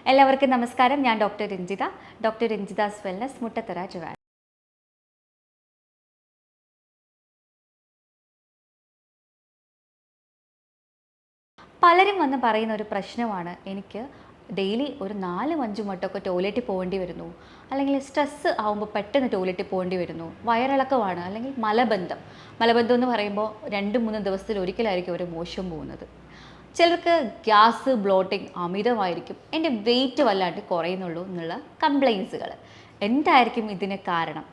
എല്ലാവർക്കും നമസ്കാരം. ഞാൻ ഡോക്ടർ രഞ്ജിതാസ് വെൽനസ്, മുട്ടത്തറ, ട്രിവാൻഡ്രം. പലരും വന്ന് പറയുന്ന ഒരു പ്രശ്നമാണ്, എനിക്ക് ഡെയിലി ഒരു 4-5 വട്ടമൊക്കെ ടോയ്ലറ്റിൽ പോകേണ്ടി വരുന്നു, അല്ലെങ്കിൽ സ്ട്രെസ്സ് ആകുമ്പോൾ പെട്ടെന്ന് ടോയ്ലറ്റിൽ പോകേണ്ടി വരുന്നു, വയറിളക്കമാണ്, അല്ലെങ്കിൽ മലബന്ധം എന്ന് പറയുമ്പോൾ 2-3 ദിവസത്തിൽ ഒരിക്കലായിരിക്കും ഒരു മോശം പോകുന്നത്. ചിലർക്ക് ഗ്യാസ് ബ്ലോട്ടിങ് അമിതമായിരിക്കും, എൻ്റെ വെയിറ്റ് വല്ലാണ്ട് കുറയുന്നുള്ളൂ എന്നുള്ള കംപ്ലയിൻസുകൾ. എന്തായിരിക്കും ഇതിന് കാരണം?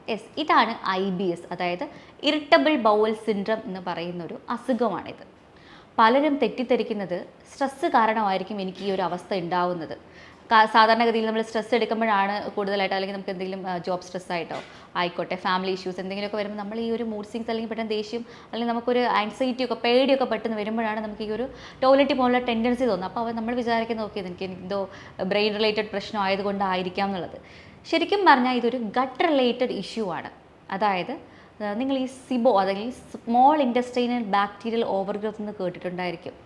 ഇതാണ് IBS, അതായത് ഇറിറ്റബിൾ ബൗവൽ സിൻഡ്രം എന്ന് പറയുന്നൊരു അസുഖമാണിത്. പലരും തെറ്റിദ്ധരിക്കുന്നത് സ്ട്രെസ്സ് കാരണമായിരിക്കും എനിക്ക് ഈ ഒരു അവസ്ഥ ഉണ്ടാവുന്നത്. സാധാരണഗതിയിൽ നമ്മൾ സ്ട്രെസ് എടുക്കുമ്പോഴാണ് കൂടുതലായിട്ട്, അല്ലെങ്കിൽ നമുക്ക് എന്തെങ്കിലും ജോബ് സ്ട്രെസ്സായിട്ടോ ആയിക്കോട്ടെ, ഫാമിലി ഇഷ്യൂസ് എന്തെങ്കിലുമൊക്കെ വരുമ്പോൾ നമ്മൾ ഈ ഒരു മൂഡ് സ്വിങ്സ് അല്ലെങ്കിൽ പെട്ടെന്ന് ദേഷ്യം അല്ലെങ്കിൽ നമുക്കൊരു ആൻസൈറ്റിയൊക്കെ പേടിയൊക്കെ പെട്ടെന്ന് വരുമ്പോഴാണ് നമുക്ക് ഈ ഒരു ടോയ്ലറ്റിൽ പോകാനുള്ള ടെൻഡൻസി തോന്നുന്നത്. അപ്പോൾ നമ്മൾ വിചാരിക്കുന്ന നോക്കിയത് എനിക്ക് എന്തോ ബ്രെയിൻ റിലേറ്റഡ് പ്രശ്നം ആയതുകൊണ്ടായിരിക്കാം എന്നുള്ളത്. ശരിക്കും പറഞ്ഞാൽ ഇതൊരു ഗട്ട് റിലേറ്റഡ് ഇഷ്യൂ ആണ്. അതായത് നിങ്ങൾ ഈ സിബോ, അല്ലെങ്കിൽ സ്മോൾ ഇൻറ്റസ്റ്റൈനൽ ബാക്ടീരിയൽ ഓവർഗ്രോത്ത് എന്ന് കേട്ടിട്ടുണ്ടായിരിക്കും.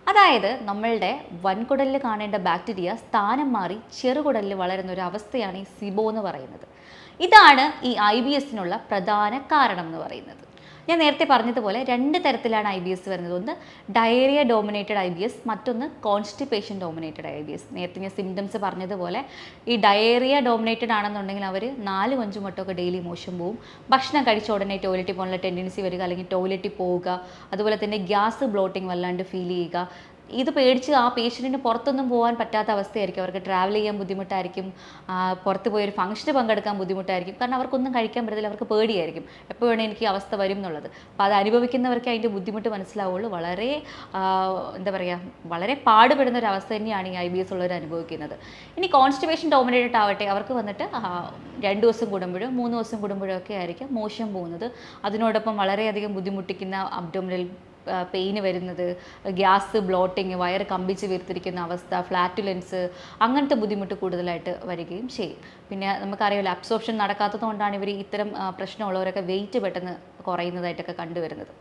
അതായത് നമ്മളുടെ വൻകുടലിൽ കാണേണ്ട ബാക്ടീരിയ സ്ഥാനം മാറി ചെറുകുടലിൽ വളരുന്ന ഒരു അവസ്ഥയാണ് ഈ സിബോ എന്ന് പറയുന്നത്. ഇതാണ് ഈ IBSനുള്ള പ്രധാന കാരണം എന്ന് പറയുന്നത്. ഞാൻ നേരത്തെ പറഞ്ഞതുപോലെ 2 തരത്തിലാണ് IBS വരുന്നത്. ഒന്ന് ഡയേറിയ ഡോമിനേറ്റഡ് IBS, മറ്റൊന്ന് കോൺസ്റ്റിപ്പേഷൻ ഡോമിനേറ്റഡ് IBS. നേരത്തെ ഞാൻ സിംറ്റംസ് പറഞ്ഞതുപോലെ ഈ ഡയേറിയ ഡോമിനേറ്റഡ് ആണെന്നുണ്ടെങ്കിൽ അവർ 4-5 വട്ടമൊക്കെ ഡെയിലി മോശം പോവും, ഭക്ഷണം കഴിച്ച ഉടനെ ടോയ്ലറ്റിൽ പോകാനുള്ള ടെൻഡൻസി വരിക, അല്ലെങ്കിൽ ടോയ്ലറ്റിൽ പോവുക, അതുപോലെ തന്നെ ഗ്യാസ് ബ്ലോട്ടിങ് വല്ലാണ്ട് ഫീൽ ചെയ്യുക. ഇത് പേടിച്ച് ആ പേഷ്യൻറ്റിന് പുറത്തൊന്നും പോകാൻ പറ്റാത്ത അവസ്ഥയായിരിക്കും, അവർക്ക് ട്രാവൽ ചെയ്യാൻ ബുദ്ധിമുട്ടായിരിക്കും, പുറത്ത് പോയി ഒരു ഫംഗ്ഷന് പങ്കെടുക്കാൻ ബുദ്ധിമുട്ടായിരിക്കും. കാരണം അവർക്കൊന്നും കഴിക്കാൻ പറ്റത്തില്ല, അവർക്ക് പേടിയായിരിക്കും എപ്പോഴാണ് എനിക്ക് ഈ അവസ്ഥ വരും എന്നുള്ളത്. അപ്പോൾ അത് അനുഭവിക്കുന്നവർക്ക് അതിൻ്റെ ബുദ്ധിമുട്ട് മനസ്സിലാവുള്ളൂ. വളരെ എന്താ പറയുക, വളരെ പാടുപെടുന്ന ഒരു അവസ്ഥ തന്നെയാണ് ഈ IBS ഉള്ളവർ അനുഭവിക്കുന്നത്. ഇനി കോൺസ്റ്റിപ്പേഷൻ ഡോമിനേറ്റഡ് ആവട്ടെ, അവർക്ക് വന്നിട്ട് 2 ദിവസം കൂടുമ്പോഴും 3 ദിവസം കൂടുമ്പോഴും ഒക്കെ ആയിരിക്കും മോശം പോകുന്നത്. അതിനോടൊപ്പം വളരെയധികം ബുദ്ധിമുട്ടിക്കുന്ന അബ്ഡോമിനൽ പെയിന് വരുന്നത്, ഗ്യാസ് ബ്ലോട്ടിങ്, വയറ് കമ്പിച്ച് വീർത്തിരിക്കുന്ന അവസ്ഥ, ഫ്ലാറ്റുലൻസ്, അങ്ങനത്തെ ബുദ്ധിമുട്ട് കൂടുതലായിട്ട് വരികയും ചെയ്യും. പിന്നെ നമുക്കറിയാമല്ലോ, അബ്സോർപ്ഷൻ നടക്കാത്തത് കൊണ്ടാണ് ഇവർ ഇത്തരം പ്രശ്നമുള്ളവരൊക്കെ വെയിറ്റ് പെട്ടെന്ന് കുറയുന്നതായിട്ടൊക്കെ കണ്ടുവരുന്നത്.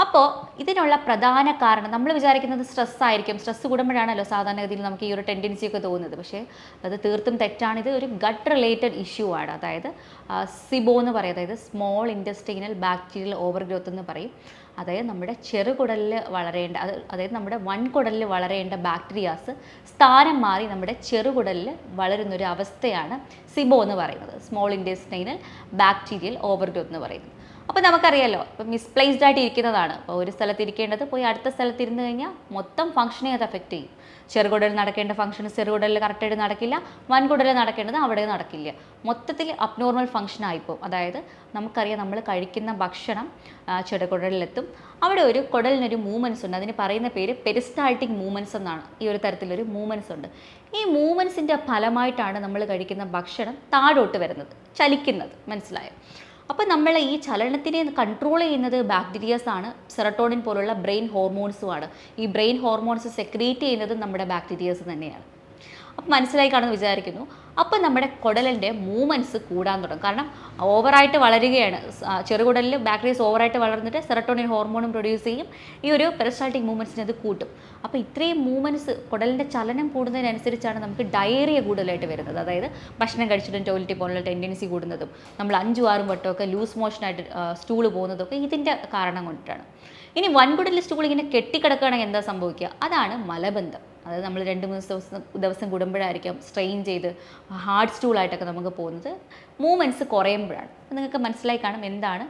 അപ്പോൾ ഇതിനുള്ള പ്രധാന കാരണം, നമ്മൾ വിചാരിക്കുന്നത് സ്ട്രെസ് ആയിരിക്കും, സ്ട്രെസ് കൂടുമ്പോഴാണല്ലോ സാധാരണഗതിയിൽ നമുക്ക് ഈ ഒരു ടെൻഡൻസിയൊക്കെ തോന്നുന്നത്. പക്ഷേ അത് തീർത്തും തെറ്റാണ്. ഇത് ഒരു ഗട്ട് റിലേറ്റഡ് ഇഷ്യൂ ആണ്. അതായത് സിബോ എന്ന് പറയും, അതായത് സ്മോൾ ഇൻറ്റസ്റ്റൈനൽ ബാക്ടീരിയൽ ഓവർഗ്രോത്ത് എന്ന് പറയും. അതായത് നമ്മുടെ ചെറുകുടലിൽ വളരേണ്ട, അതായത് നമ്മുടെ വൻകുടലിൽ വളരേണ്ട ബാക്ടീരിയാസ് സ്ഥാനം മാറി നമ്മുടെ ചെറുകുടലിൽ വളരുന്നൊരു അവസ്ഥയാണ് സിബോ എന്ന് പറയുന്നത്, സ്മോൾ ഇൻറ്റസ്റ്റൈനൽ ബാക്ടീരിയൽ ഓവർഗ്രോത്ത് എന്ന് പറയുന്നത്. അപ്പോൾ നമുക്കറിയാമല്ലോ, ഇപ്പോൾ മിസ്പ്ലേസ്ഡ് ആയിട്ട് ഇരിക്കുന്നതാണ്. അപ്പോൾ ഒരു സ്ഥലത്ത് ഇരിക്കേണ്ടത് പോയി അടുത്ത സ്ഥലത്ത് ഇരുന്ന് കഴിഞ്ഞാൽ മൊത്തം ഫംഗ്ഷനെ അത് അഫക്റ്റ് ചെയ്യും. ചെറുകുടലിൽ നടക്കേണ്ട ഫംഗ്ഷൻ ചെറുകുടലിൽ കറക്റ്റായിട്ട് നടക്കില്ല, വൻകുടലിൽ നടക്കേണ്ടത് അവിടെ നടക്കില്ല. മൊത്തത്തിൽ അബ്നോർമൽ ഫംഗ്ഷൻ ആയിപ്പോവും. അതായത് നമുക്കറിയാം, നമ്മൾ കഴിക്കുന്ന ഭക്ഷണം ചെറുകുടലിലെത്തും. അവിടെ ഒരു കുടലിനൊരു മൂവ്മെൻറ്റ്സ് ഉണ്ട്, അതിന് പറയുന്ന പേര് പെരിസ്റ്റാൾട്ടിക് മൂവ്മെൻറ്റ്സ് എന്നാണ്. ഈ ഒരു തരത്തിലൊരു മൂവ്മെൻറ്റ്സ് ഉണ്ട്. ഈ മൂവ്മെൻറ്റ്സിൻ്റെ ഫലമായിട്ടാണ് നമ്മൾ കഴിക്കുന്ന ഭക്ഷണം താഴോട്ട് വരുന്നത്, ചലിക്കുന്നത്. മനസ്സിലായോ? അപ്പോൾ നമ്മൾ ഈ ചലനത്തിനെ കൺട്രോൾ ചെയ്യുന്നത് ബാക്ടീരിയാസ് ആണ്. സെറട്ടോണിൻ പോലുള്ള ബ്രെയിൻ ഹോർമോൺസുമാണ്. ഈ ബ്രെയിൻ ഹോർമോൺസ് സെക്രീറ്റ് ചെയ്യുന്നത് നമ്മുടെ ബാക്ടീരിയാസ് തന്നെയാണ്. അപ്പോൾ മനസ്സിലായി കാണുമെന്ന് വിചാരിക്കുന്നു. അപ്പോൾ നമ്മുടെ കുടലിൻ്റെ മൂവ്മെൻറ്റ്സ് കൂടാൻ തുടങ്ങും. കാരണം ഓവറായിട്ട് വളരുകയാണ്, ചെറുകുടലിൽ ബാക്ടീരിയസ് ഓവറായിട്ട് വളർന്നിട്ട് സെറട്ടോണിൻ ഹോർമോണും പ്രൊഡ്യൂസ് ചെയ്യും. ഈ ഒരു പെരിസ്റ്റാൾട്ടിക് മൂവ്മെൻറ്റ്സിനെ അത് കൂട്ടും. അപ്പോൾ ഇത്രയും മൂവ്മെൻറ്റ്സ്, കുടലിൻ്റെ ചലനം കൂടുന്നതിനനുസരിച്ചാണ് നമുക്ക് ഡയേറിയ കൂടുതലായിട്ട് വരുന്നത്. അതായത് ഭക്ഷണം കഴിച്ചിട്ടും ടോയ്ലറ്റിൽ പോകാനുള്ള ടെൻഡൻസി കൂടുന്നതും, നമ്മൾ 5-6 വട്ടമൊക്കെ ലൂസ് മോഷനായിട്ട് സ്റ്റൂള് പോകുന്നതൊക്കെ ഇതിൻ്റെ കാരണം കൊണ്ടിട്ടാണ്. ഇനി വൻകുടലിൽ സ്റ്റൂൾ ഇങ്ങനെ കെട്ടിക്കിടക്കുകയാണെങ്കിൽ എന്താ സംഭവിക്കുക? അതാണ് മലബന്ധം. അതായത് നമ്മൾ 2-3 ദിവസം കൂടുമ്പോഴായിരിക്കും സ്ട്രെയിൻ ചെയ്ത് ഹാർഡ് സ്റ്റൂളായിട്ടൊക്കെ നമുക്ക് പോകുന്നത്. മൂവ്മെൻറ്റ്സ് കുറയുമ്പോഴാണ്. അപ്പോൾ നിങ്ങൾക്ക് മനസ്സിലായി കാണും എന്താണ്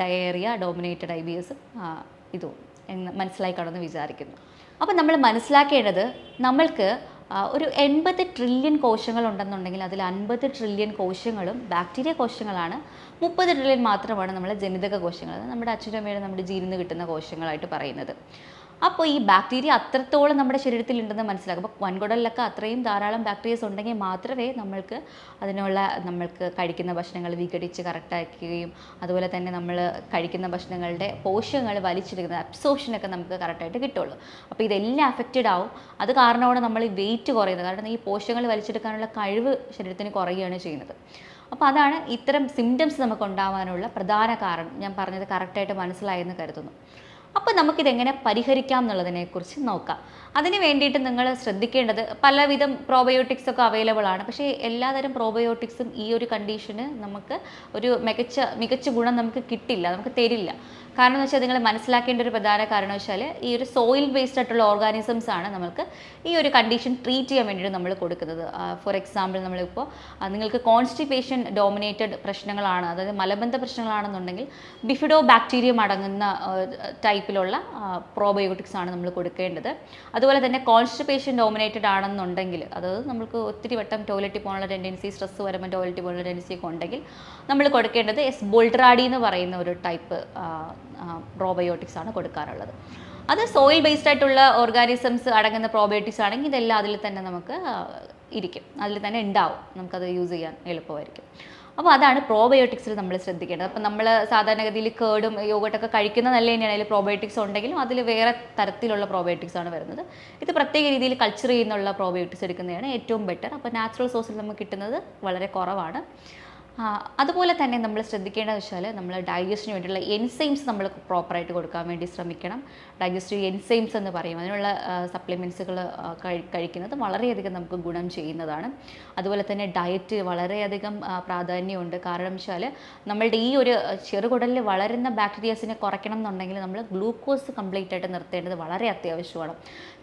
ഡയേറിയ ഡോമിനേറ്റഡ് IBS ഇതും എന്ന് മനസ്സിലായി കാണുമെന്ന് വിചാരിക്കുന്നു. അപ്പോൾ നമ്മൾ മനസ്സിലാക്കേണ്ടത്, നമ്മൾക്ക് ഒരു 80 ട്രില്യൺ കോശങ്ങൾ ഉണ്ടെന്നുണ്ടെങ്കിൽ അതിൽ 50 ട്രില്യൺ കോശങ്ങളും ബാക്ടീരിയ കോശങ്ങളാണ്, 30 ട്രില്യൺ മാത്രമാണ് നമ്മളെ ജനിതക കോശങ്ങൾ, നമ്മുടെ അച്ഛനും അമ്മയുടെ നമ്മുടെ ജീനിൽ നിന്ന് കിട്ടുന്ന കോശങ്ങളായിട്ട് പറയുന്നത്. അപ്പോൾ ഈ ബാക്ടീരിയ അത്രത്തോളം നമ്മുടെ ശരീരത്തിൽ ഉണ്ടെന്ന് മനസ്സിലാക്കും. അപ്പോൾ വൻകുടലിലൊക്കെ അത്രയും ധാരാളം ബാക്ടീരിയസ് ഉണ്ടെങ്കിൽ മാത്രമേ നമ്മൾക്ക് കഴിക്കുന്ന ഭക്ഷണങ്ങൾ വിഘടിച്ച് കറക്റ്റാക്കുകയും അതുപോലെ തന്നെ നമ്മൾ കഴിക്കുന്ന ഭക്ഷണങ്ങളുടെ പോഷകങ്ങൾ വലിച്ചെടുക്കുന്ന അബ്സോർപ്ഷനൊക്കെ നമുക്ക് കറക്റ്റായിട്ട് കിട്ടുള്ളൂ. അപ്പോൾ ഇതെല്ലാം അഫക്റ്റഡ് ആവും. അത് കാരണമാണ് നമ്മൾ ഈ വെയിറ്റ് കുറയുന്നത്. കാരണം ഈ പോഷകങ്ങൾ വലിച്ചെടുക്കാനുള്ള കഴിവ് ശരീരത്തിന് കുറയുകയാണ് ചെയ്യുന്നത്. അപ്പോൾ അതാണ് ഇത്തരം സിംറ്റംസ് നമുക്ക് ഉണ്ടാവാനുള്ള പ്രധാന കാരണം. ഞാൻ പറഞ്ഞത് കറക്റ്റായിട്ട് മനസ്സിലായെന്ന് കരുതുന്നു. അപ്പോൾ നമുക്കിതെങ്ങനെ പരിഹരിക്കാം എന്നുള്ളതിനെക്കുറിച്ച് നോക്കാം. അതിന് വേണ്ടിയിട്ട് നിങ്ങൾ ശ്രദ്ധിക്കേണ്ടത് പലവിധം പ്രോബയോട്ടിക്സ് ഒക്കെ അവൈലബിൾ ആണ്. പക്ഷേ എല്ലാതരം പ്രോബയോട്ടിക്സും ഈ ഒരു കണ്ടീഷന് നമുക്ക് ഒരു മികച്ച ഗുണം നമുക്ക് കിട്ടില്ല, നമുക്ക് തരില്ല. കാരണം എന്ന് വെച്ചാൽ നിങ്ങൾ മനസ്സിലാക്കേണ്ട ഒരു പ്രധാന കാരണം വെച്ചാൽ ഈ ഒരു സോയിൽ ബേസ്ഡ് ആയിട്ടുള്ള ഓർഗാനിസംസ് ആണ് നമുക്ക് ഈ ഒരു കണ്ടീഷൻ ട്രീറ്റ് ചെയ്യാൻ വേണ്ടിയിട്ട് നമ്മൾ കൊടുക്കുന്നത്. ഫോർ എക്സാമ്പിൾ നമ്മളിപ്പോൾ നിങ്ങൾക്ക് കോൺസ്റ്റിപ്പേഷൻ ഡോമിനേറ്റഡ് പ്രശ്നങ്ങളാണ്, അതായത് മലബന്ധ പ്രശ്നങ്ങളാണെന്നുണ്ടെങ്കിൽ ബിഫിഡോ ബാക്ടീരിയം അടങ്ങുന്ന ടൈപ്പിലുള്ള പ്രോബയോട്ടിക്സ് ആണ് നമ്മൾ കൊടുക്കേണ്ടത്. അതുപോലെ തന്നെ കോൺസ്റ്റിപ്പേഷൻ ഡോമിനേറ്റഡ് ആണെന്നുണ്ടെങ്കിൽ, അതായത് നമുക്ക് ഒത്തിരി വട്ടം ടോയ്ലറ്റിൽ പോകാനുള്ള ടെൻഡൻസി, സ്ട്രെസ് വരുമ്പോൾ ടോയ്ലറ്റിൽ പോകാനുള്ള ടെൻഡൻസി ഒക്കെ ഉണ്ടെങ്കിൽ നമ്മൾ കൊടുക്കേണ്ടത് എസ് ബോൾട്രാഡി എന്ന് പറയുന്ന ഒരു ടൈപ്പ് പ്രോബയോട്ടിക്സ് ആണ് കൊടുക്കാറുള്ളത്. അത് സോയിൽ ബേസ്ഡ് ആയിട്ടുള്ള ഓർഗാനിസംസ് അടങ്ങുന്ന പ്രോബയോട്ടിക്സ് ആണെങ്കിൽ ഇതെല്ലാം അതിൽ തന്നെ നമുക്ക് ഇരിക്കും, അതിൽ തന്നെ ഉണ്ടാവും, നമുക്കത് യൂസ് ചെയ്യാൻ എളുപ്പമായിരിക്കും. അപ്പോൾ അതാണ് പ്രോബയോട്ടിക്സിൽ നമ്മൾ ശ്രദ്ധിക്കേണ്ടത്. അപ്പോൾ നമ്മൾ സാധാരണഗതിയിൽ കേടും യോഗട്ടൊക്കെ കഴിക്കുന്ന നല്ല തന്നെയാണ്, അതിൽ പ്രോബയോട്ടിക്സ് ഉണ്ടെങ്കിലും അതിൽ വേറെ തരത്തിലുള്ള പ്രോബയോട്ടിക്സ് ആണ് വരുന്നത്. ഇത് പ്രത്യേക രീതിയിൽ കൾച്ചർ ചെയ്യുന്നുള്ള പ്രോബയോട്ടിക്സ് എടുക്കുന്നതാണ് ഏറ്റവും ബെറ്റർ. അപ്പോൾ നാച്ചുറൽ സോഴ്സിൽ നമുക്ക് കിട്ടുന്നത് വളരെ കുറവാണ്. അതുപോലെ തന്നെ നമ്മൾ ശ്രദ്ധിക്കേണ്ടതെന്ന് വെച്ചാൽ നമ്മൾ ഡൈജസ്റ്റിന് വേണ്ടിയുള്ള എൻസൈംസ് നമ്മൾ പ്രോപ്പറായിട്ട് കൊടുക്കാൻ വേണ്ടി ശ്രമിക്കണം. ഡൈജസ്റ്റീവ് എൻസൈംസ് എന്ന് പറയും, അതിനുള്ള സപ്ലിമെൻറ്റ്സുകൾ കഴിക്കുന്നത് വളരെയധികം നമുക്ക് ഗുണം ചെയ്യുന്നതാണ്. അതുപോലെ തന്നെ ഡയറ്റ് വളരെയധികം പ്രാധാന്യമുണ്ട്. കാരണം വെച്ചാൽ നമ്മളുടെ ഈ ഒരു ചെറുകുടലിൽ വളരുന്ന ബാക്ടീരിയാസിനെ കുറയ്ക്കണം എന്നുണ്ടെങ്കിൽ നമ്മൾ ഗ്ലൂക്കോസ് കംപ്ലീറ്റ് ആയിട്ട് നിർത്തേണ്ടത് വളരെ അത്യാവശ്യമാണ്.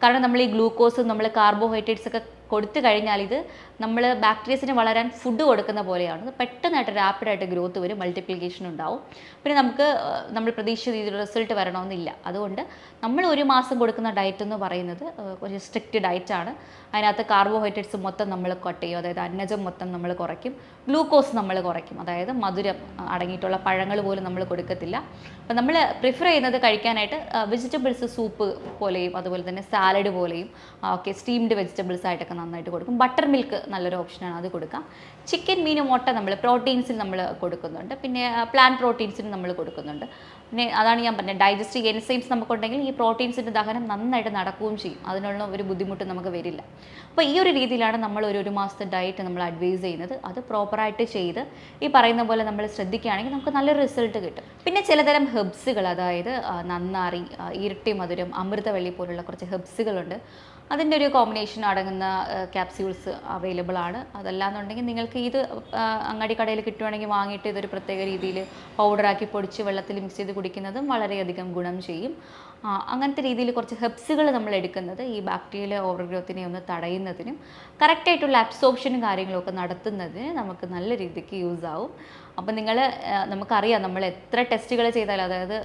കാരണം നമ്മൾ ഈ ഗ്ലൂക്കോസ്, നമ്മൾ കാർബോഹൈഡ്രേറ്റ്സ് ഒക്കെ കൊടുത്തു കഴിഞ്ഞാൽ ഇത് നമ്മൾ ബാക്ടീരിയസിന് വളരാൻ ഫുഡ് കൊടുക്കുന്ന പോലെയാണ്. പെട്ടെന്നായിട്ട് റാപ്പിഡായിട്ട് ഗ്രോത്ത് വരും, മൾട്ടിപ്ലിക്കേഷൻ ഉണ്ടാവും. പിന്നെ നമ്മൾ പ്രതീക്ഷിച്ച രീതിയിൽ റിസൾട്ട് വരണമെന്നില്ല. അതുകൊണ്ട് നമ്മൾ ഒരു മാസം കൊടുക്കുന്ന ഡയറ്റ് എന്ന് പറയുന്നത് ഒരു സ്ട്രിക്റ്റ് ഡയറ്റാണ്. അതിനകത്ത് കാർബോഹൈഡ്രേറ്റ്സ് മൊത്തം നമ്മൾ കട്ട് ചെയ്യും, അതായത് അന്നജം മൊത്തം നമ്മൾ കുറയ്ക്കും, ഗ്ലൂക്കോസ് നമ്മൾ കുറയ്ക്കും, അതായത് മധുരം അടങ്ങിയിട്ടുള്ള പഴങ്ങൾ പോലും നമ്മൾ കൊടുക്കത്തില്ല. അപ്പം നമ്മൾ പ്രിഫർ ചെയ്യുന്നത് കഴിക്കാനായിട്ട് വെജിറ്റബിൾസ് സൂപ്പ് പോലെയും അതുപോലെ തന്നെ സാലഡ് പോലെയും സ്റ്റീംഡ് വെജിറ്റബിൾസ് ആയിട്ടൊക്കെ നന്നായിട്ട് കൊടുക്കും. ബട്ടർ മിൽക്ക് നല്ലൊരു ഓപ്ഷനാണ്, അത് കൊടുക്കാം. ചിക്കൻ, മീൻ, മുട്ട നമ്മൾ പ്രോട്ടീൻസിൽ നമ്മൾ കൊടുക്കുന്നുണ്ട്. പിന്നെ പ്ലാന്റ് പ്രോട്ടീൻസിന് നമ്മൾ കൊടുക്കുന്നുണ്ട്. പിന്നെ അതാണ് ഞാൻ പറഞ്ഞത്, ഡൈജസ്റ്റീവ് എൻസൈംസ് നമുക്കുണ്ടെങ്കിൽ ഈ പ്രോട്ടീൻസിൻ്റെ ദഹനം നന്നായിട്ട് നടക്കുകയും ചെയ്യും, അതിനുള്ള ഒരു ബുദ്ധിമുട്ട് നമുക്ക് വരില്ല. അപ്പോൾ ഈ ഒരു രീതിയിലാണ് നമ്മൾ ഒരു മാസത്തെ ഡയറ്റ് നമ്മൾ അഡ്വൈസ് ചെയ്യുന്നത്. അത് പ്രോപ്പറായിട്ട് ചെയ്ത് ഈ പറയുന്ന പോലെ നമ്മൾ ശ്രദ്ധിക്കുകയാണെങ്കിൽ നമുക്ക് നല്ലൊരു റിസൾട്ട് കിട്ടും. പിന്നെ ചിലതരം ഹെർബ്സുകൾ, അതായത് നന്നാറി, ഇരട്ടി മധുരം, അമൃതവള്ളി പോലുള്ള കുറച്ച് ഹെർബ്സുകളുണ്ട്. അതിൻ്റെ ഒരു കോമ്പിനേഷൻ അടങ്ങുന്ന ക്യാപ്സ്യൂൾസ് അവൈലബിൾ ആണ്. അതല്ലാന്നുണ്ടെങ്കിൽ നിങ്ങൾക്ക് ഇത് അങ്ങാടി കടയിൽ കിട്ടുവാണെങ്കിൽ വാങ്ങിയിട്ട് ഇതൊരു പ്രത്യേക രീതിയിൽ പൗഡറാക്കി പൊടിച്ച് വെള്ളത്തിൽ മിക്സ് ചെയ്ത് കുടിക്കുന്നതും വളരെയധികം ഗുണം ചെയ്യും. അങ്ങനത്തെ രീതിയിൽ കുറച്ച് ഹെർബ്സുകൾ നമ്മൾ എടുക്കുന്നത് ഈ ബാക്ടീരിയൽ ഓവർ ഗ്രോത്തിനെ ഒന്ന് തടയുന്നതിനും കറക്റ്റായിട്ടുള്ള അബ്സോർപ്ഷനും കാര്യങ്ങളൊക്കെ നടത്തുന്നതിന് നമുക്ക് നല്ല രീതിക്ക് യൂസ് ആവും. അപ്പം നമുക്കറിയാം, നമ്മൾ എത്ര ടെസ്റ്റുകൾ ചെയ്താലും, അതായത്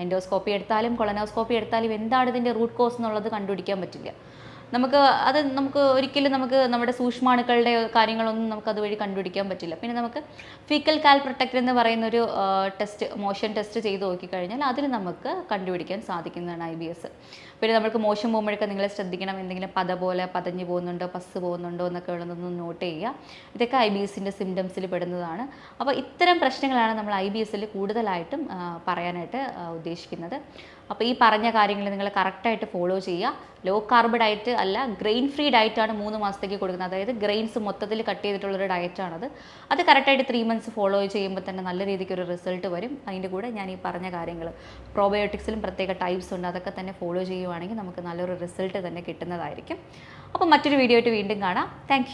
എൻഡോസ്കോപ്പി എടുത്താലും കൊളനോസ്കോപ്പി എടുത്താലും എന്താണ് ഇതിൻ്റെ റൂട്ട് കോസ് എന്നുള്ളത് കണ്ടുപിടിക്കാൻ പറ്റില്ല. നമുക്ക് ഒരിക്കലും നമ്മുടെ സൂക്ഷ്മാണുക്കളുടെ കാര്യങ്ങളൊന്നും നമുക്ക് അതുവഴി കണ്ടുപിടിക്കാൻ പറ്റില്ല. പിന്നെ നമുക്ക് ഫീക്കൽ കാൽ പ്രൊട്ടക്റ്റ് എന്ന് പറയുന്നൊരു മോഷൻ ടെസ്റ്റ് ചെയ്ത് നോക്കിക്കഴിഞ്ഞാൽ അതിൽ നമുക്ക് കണ്ടുപിടിക്കാൻ സാധിക്കുന്നതാണ് IBS. പിന്നെ നമുക്ക് മോശം പോകുമ്പോഴൊക്കെ നിങ്ങൾ ശ്രദ്ധിക്കണം, എന്തെങ്കിലും പോലെ പതഞ്ഞു പോകുന്നുണ്ടോ, പസ് പോകുന്നുണ്ടോ എന്നൊക്കെ ഉള്ളതൊന്ന് നോട്ട് ചെയ്യുക. ഇതൊക്കെ IBSൻ്റെ സിംറ്റംസിൽ പെടുന്നതാണ്. അപ്പോൾ ഇത്തരം പ്രശ്നങ്ങളാണ് നമ്മൾ IBSൽ കൂടുതലായിട്ടും പറയാനായിട്ട് ഉദ്ദേശിക്കുന്നത്. അപ്പോൾ ഈ പറഞ്ഞ കാര്യങ്ങൾ നിങ്ങൾ കറക്റ്റായിട്ട് ഫോളോ ചെയ്യുക. ലോ കാർബ് ഡയറ്റ് അല്ല, ഗ്രെയിൻ ഫ്രീ ഡയറ്റാണ് 3 മാസത്തേക്ക് കൊടുക്കുന്നത്. അതായത് ഗ്രെയിൻസ് മൊത്തത്തിൽ കട്ട് ചെയ്തിട്ടുള്ളൊരു ഡയറ്റാണത്. അത് കറക്റ്റായിട്ട് 3 മന്ത്സ് ഫോളോ ചെയ്യുമ്പോൾ തന്നെ നല്ല രീതിക്ക് ഒരു റിസൾട്ട് വരും. അതിൻ്റെ കൂടെ ഞാൻ ഈ പറഞ്ഞ കാര്യങ്ങൾ, പ്രോബയോട്ടിക്സിലും പ്രത്യേക ടൈപ്സ് ഉണ്ട്, അതൊക്കെ തന്നെ ഫോളോ ചെയ്യുവാണെങ്കിൽ നമുക്ക് നല്ലൊരു റിസൾട്ട് തന്നെ കിട്ടുന്നതായിരിക്കും. അപ്പോൾ മറ്റൊരു വീഡിയോ ആയിട്ട് വീണ്ടും കാണാം. താങ്ക്